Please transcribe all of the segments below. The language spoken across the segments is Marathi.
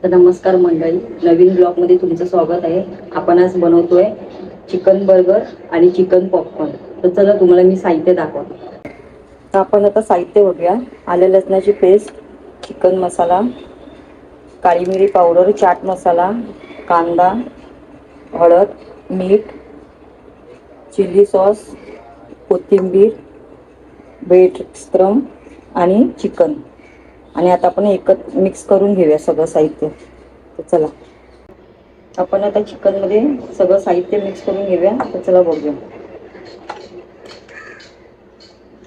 तर नमस्कार मंडळी, नवीन ब्लॉगमध्ये तुमचं स्वागत आहे. आपण आज बनवतोय चिकन बर्गर आणि चिकन पॉपकॉर्न. तर चला तुम्हाला मी साहित्य दाखवतो. तर आपण आता साहित्य बघूया. आलं लसणाची पेस्ट, चिकन मसाला, काळी मिरी पावडर, चाट मसाला, कांदा, हळद, मीठ, चिली सॉस, कोथिंबीर, ब्रेड क्रम्ब आणि चिकन. आणि आता आपण एकच मिक्स करून घेऊया सगळं साहित्य. तर चला आपण आता चिकन मध्ये सगळं साहित्य मिक्स करून घेऊया. तर चला बघूया.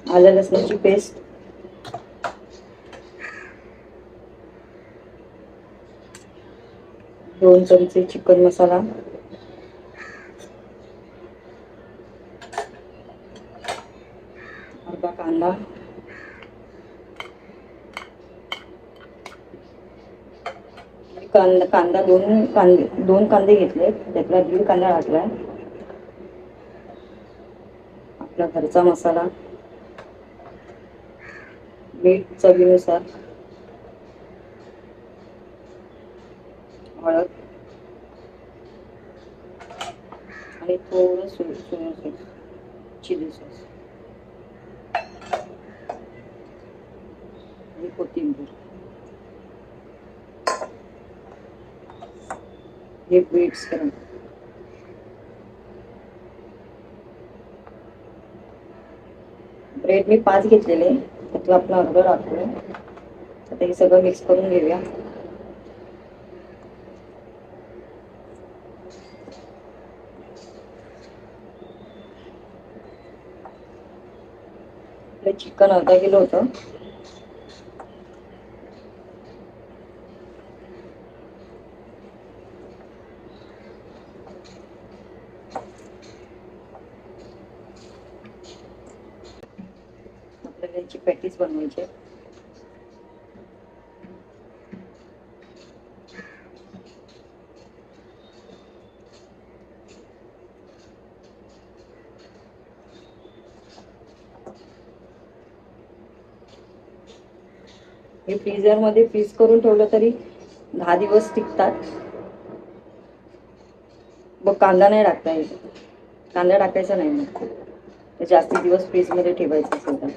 आलं लसणाची पेस्ट, 2 चमचे चिकन मसाला, अर्धा कांदा, कांदा दोन कांदे घेतले, त्यातला दीड कांदा टाकलाय. आपला घरचा मसाला, मीठ चवीनुसार, हळद आणि थोडं सोया सॉस, चिली सॉस आणि कोथिंबीर. हे मिक्स करा. ब्रेड मी 5 घेतलेले, त्यातला आपला अर्धा टाकतोय. आता हे सगळं मिक्स करून घेऊया. आपलं चिकन अर्धा किलो होतं. आपल्याला याची पॅटीस बनवायची. हे फ्रीजरमध्ये फ्रीज करून ठेवलं तरी 10 दिवस टिकतात. मग कांदा नाही टाकता येत. कांदा टाकायचा नाही मग. ते जास्ती दिवस फ्रीजमध्ये ठेवायचं असेल तर.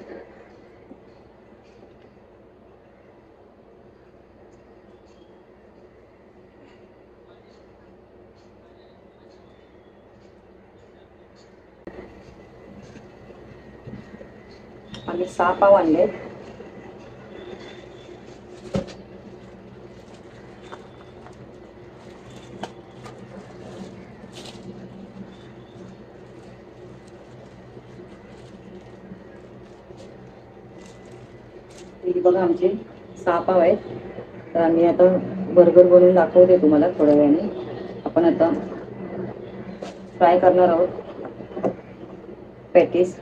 आम्ही 6 पाव आणले. हे बघा आमचे 6 पाव आहेत. तर आम्ही आता बर्गर बनवून दाखवते तुम्हाला थोड्या वेळाने. आपण आता फ्राय करणार आहोत पॅटीस.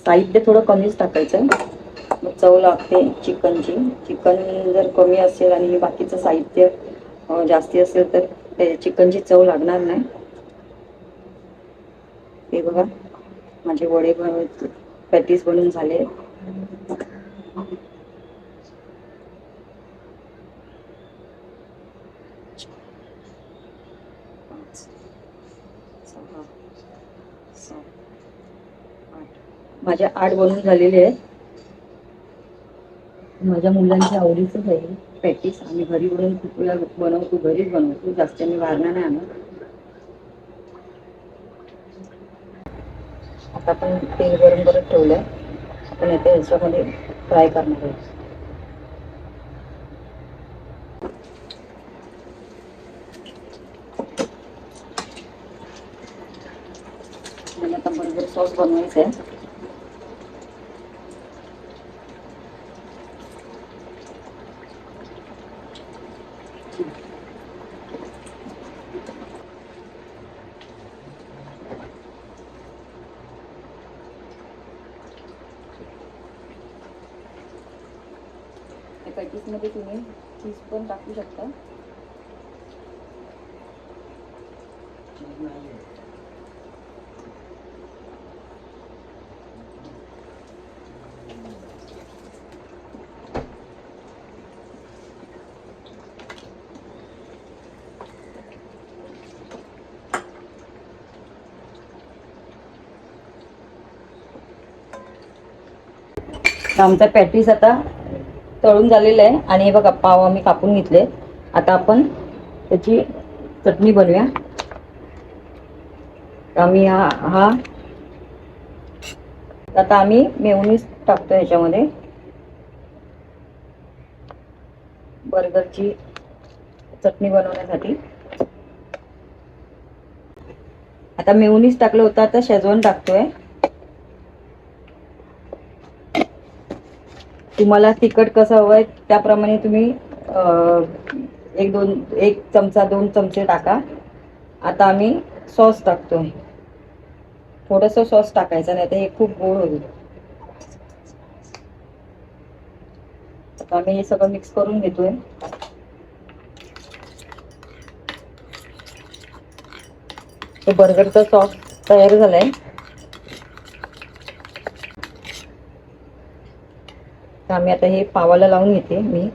साहित्य थोडं कमीच टाकायचं, मग चव लागते चिकनची. चिकन जर कमी असेल आणि बाकीचं साहित्य जास्ती असेल तर ते चिकनची चव लागणार नाही. हे बघा माझे वडे पॅटीस बनवून झाले. माझ्या 8 बनवून झालेले आहेत. माझ्या मुलांच्या आवडीचंच आहे पॅटीस. आम्ही घरी खूप वेळा बनवतो, घरीच बनवतो, जास्त मी बाहेरनं नाही आणत. आता आपण तेल गरम करत ठेवलंय. आपण आता याच्यामध्ये फ्राय करणार आहोत. मला आता बर्गर सॉस बनवायचा आहे. पॅटीसमध्ये तुम्ही चीज पण टाकू शकता. तर आमचा पॅटीस आता तळून झालेला आहे आणि हे बघा पाव आम्ही कापून घेतले. आता आपण त्याची चटणी बनवूया. आम्ही आता आम्ही मेयोनीज टाकतो ह्याच्यामध्ये, बर्गरची चटणी बनवण्यासाठी. आता मेयोनीज टाकलं होतं, आता शेजवान टाकतोय. तुम्हाला तिखट कसं हवंय त्याप्रमाणे तुम्ही एक चमचा 2 चमचे टाका. आता आम्ही सॉस टाकतोय. थोडस सॉस टाकायचं, नाही तर हे खूप गोड होईल. आता आम्ही हे सगळं मिक्स करून घेतोय. तो बर्गरचा सॉस तयार झालाय. तर आम्ही आता हे पावाला लावून घेते मी.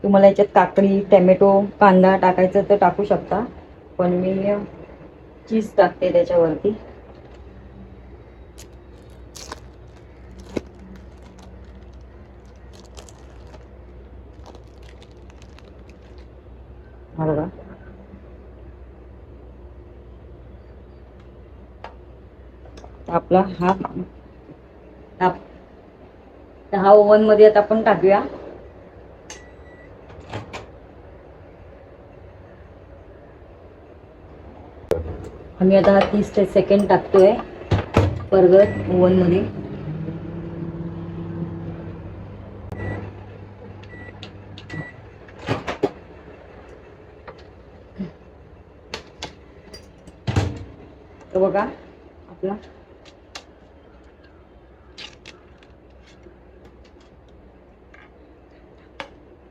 तुम्हाला याच्यात काकडी, टॅमॅटो, कांदा टाकायचं तर टाकू शकता, पण मी चीज टाकते त्याच्यावरती. बघा आपला हा ओव्हन मध्ये आता आपण टाकूया. आम्ही आता 30 सेकंड टाकतोय बर्गर ओव्हन मध्ये. तर बघा आपला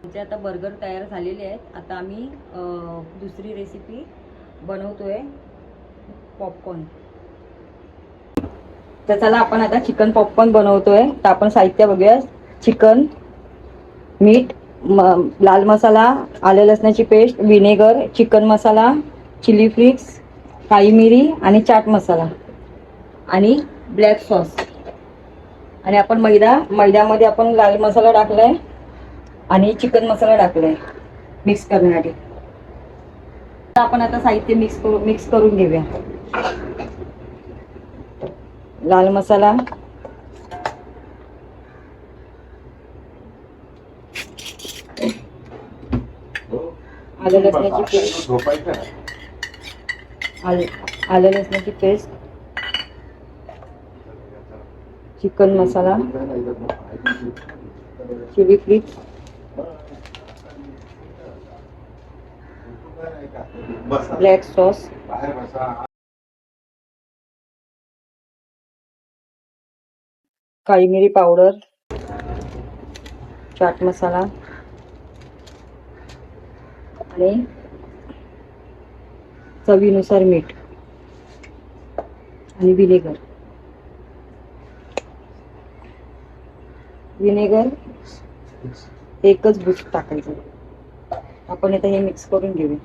आमचे आता बर्गर तयार झालेले आहेत. आता आम्ही दुसरी रेसिपी बनवतोय, पॉपकॉर्न. तर चला आपण आता चिकन पॉपकॉर्न बनवतोय. तर आपण साहित्य बघूया. चिकन, मीठ, लाल मसाला, आलं लसणाची पेस्ट, विनेगर, चिकन मसाला, चिली फ्लेक्स, काळी मिरी आणि चाट मसाला आणि ब्लॅक सॉस. आणि आपण मैद्यामध्ये आपण लाल मसाला टाकलाय आणि चिकन मसाला टाकलाय मिक्स करण्यासाठी. आपण आता साहित्य मिक्स करून घेऊया. लाल मसाला, आलं लसणाची पेस्ट, आलं लसणाची पेस्ट, चिकन मसाला, चिली फ्लेक्स, ब्लॅक सॉस, काळी मिरी पावडर, चाट मसाला आणि चवीनुसार मीठ आणि विनेगर. एकच बूस्ट टाकायचं. आपण आता हे मिक्स करून घेऊया.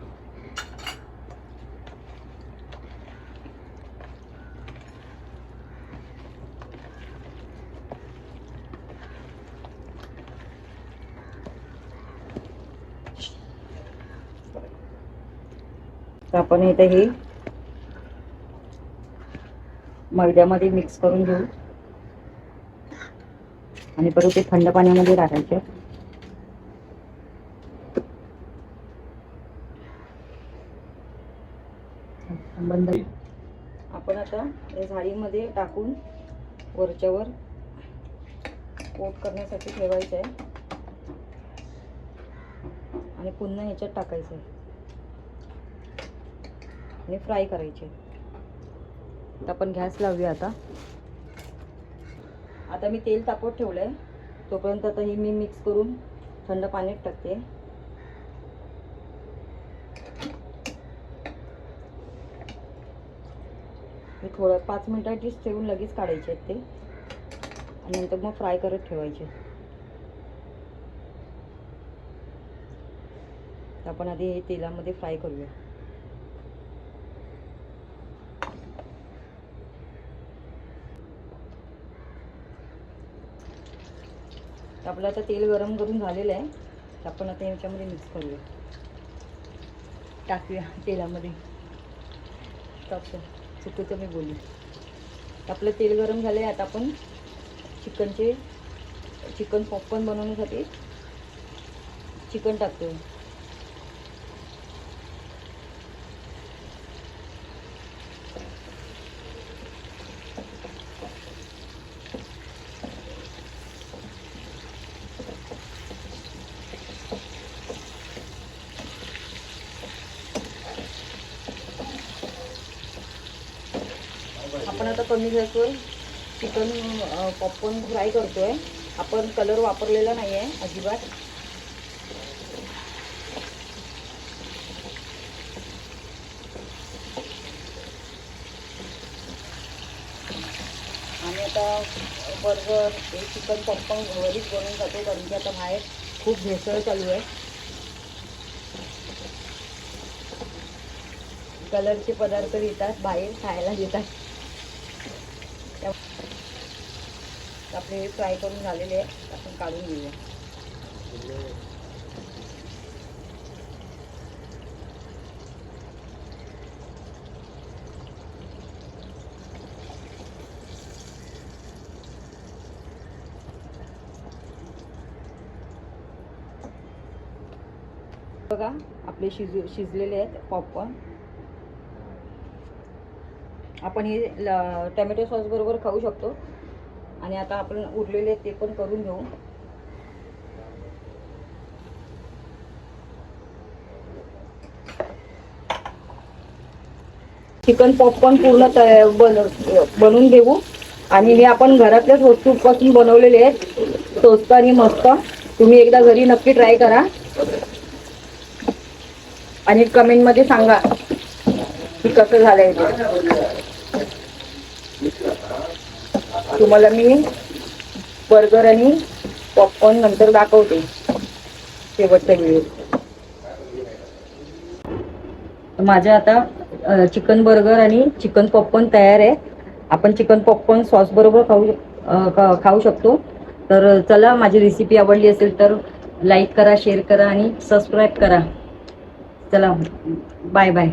तर आपण इथे हे मैद्यामध्ये मिक्स करून घेऊ आणि परत ते थंड पाण्यामध्ये टाकायचे. बंद. आपण आता या झाडीमध्ये टाकून वरच्यावर कोट करण्यासाठी ठेवायचं आहे आणि पुन्हा ह्याच्यात टाकायचं आहे आणि फ्राय करायचे. आपण गॅस लावूया. आता मी तेल तापवत ठेवलंय. तोपर्यंत आता ही मी मिक्स करून थंड पाण्यात टाकते. मी थोडं 5 मिनिटांचीच ठेवून लगेच काढायचे आहेत ते आणि नंतर मग फ्राय करत ठेवायचे. आपण आधी हे तेलामध्ये फ्राय करूया. आपलं आता तेल गरम करून झालेलं आहे. आपण आता याच्यामध्ये मिक्स करूया, टाकूया तेलामध्ये. चुकीचं मी बोलली. आपलं तेल गरम झालं आहे. आता आपण चिकन पॉपकॉर्न बनवण्यासाठी चिकन टाकतोय. आपण आता कमी गॅसवर चिकन पॉपकॉर्न फ्राय करतोय. आपण कलर वापरलेला नाही आहे अजिबात. आणि आता बर्गर हे चिकन पॉपकॉर्न घरीच बनवून जातो, कारण की आता बाहेर खूप भेसळ चालू आहे. कलरचे पदार्थ येतात बाहेर खायला देतात. आपले हे फ्राय करून झालेले आहे, आपण काढून घेऊया. बघा आपले शिजलेले आहेत पॉपकॉर्न. आपण हे टोमॅटो सॉस बरोबर खाऊ शकतो. आणि आता आपण उरलेले ते पण करून घेऊ. चिकन पॉपकॉर्न पूर्ण बनवून घेऊ. आणि हे आपण घरातल्याच वस्तूपासून बनवलेले आहेत, स्वस्त आणि मस्त. तुम्ही एकदा घरी नक्की ट्राय करा आणि कमेंटमध्ये सांगा की कसं झालंय ते. तुम्हाला मी बर्गर आणि पॉपकॉर्न नंतर दाखवते शेवटच्या व्हिडिओ. माझ्या आता चिकन बर्गर आणि चिकन पॉपकॉर्न तयार आहे. आपण चिकन पॉपकॉर्न सॉस बरोबर खाऊ शकतो. तर चला, माझी रेसिपी आवडली असेल तर लाईक करा, शेअर करा आणि सबस्क्राईब करा. चला, बाय बाय.